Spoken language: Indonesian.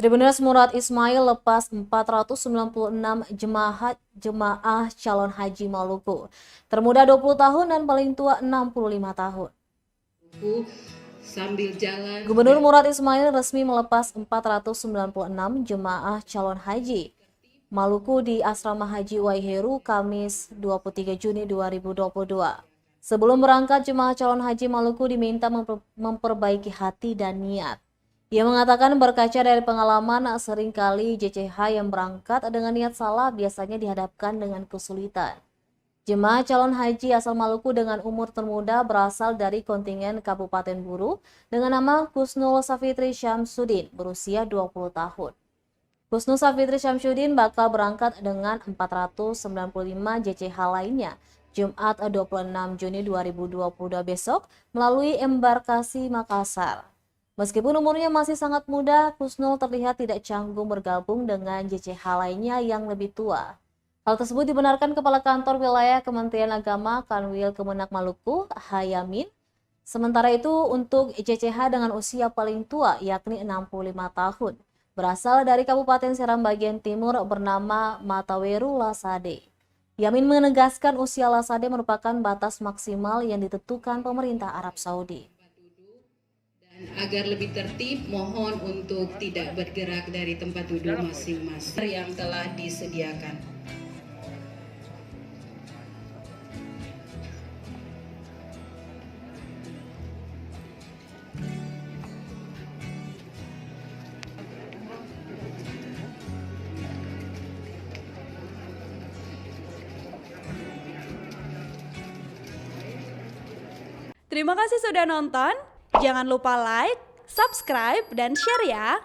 Tribuners Murad Ismail lepas 496 jemaah calon haji Maluku. Termuda 20 tahun dan paling tua 65 tahun. Gubernur Murad Ismail resmi melepas 496 jemaah calon haji Maluku di Asrama Haji Waiheru Kamis 23 Juni 2022. Sebelum berangkat, jemaah calon haji Maluku diminta memperbaiki hati dan niat. Ia mengatakan berkaca dari pengalaman seringkali JCH yang berangkat dengan niat salah biasanya dihadapkan dengan kesulitan. Jemaah calon haji asal Maluku dengan umur termuda berasal dari kontingen Kabupaten Buru dengan nama Kusnul Safitri Syamsuddin berusia 20 tahun. Kusnul Safitri Syamsuddin bakal berangkat dengan 495 JCH lainnya Jumat 26 Juni 2022 besok melalui embarkasi Makassar. Meskipun umurnya masih sangat muda, Kusnul terlihat tidak canggung bergabung dengan JCH lainnya yang lebih tua. Hal tersebut dibenarkan Kepala Kantor Wilayah Kementerian Agama Kanwil Kemenak Maluku, Hayamin. Sementara itu untuk JCH dengan usia paling tua yakni 65 tahun, berasal dari Kabupaten Seram bagian timur bernama Mataweru Lasade. Yamin menegaskan usia Lasade merupakan batas maksimal yang ditentukan pemerintah Arab Saudi. Agar lebih tertib, mohon untuk tidak bergerak dari tempat duduk masing-masing yang telah disediakan. Terima kasih sudah nonton. Jangan lupa like, subscribe, dan share ya.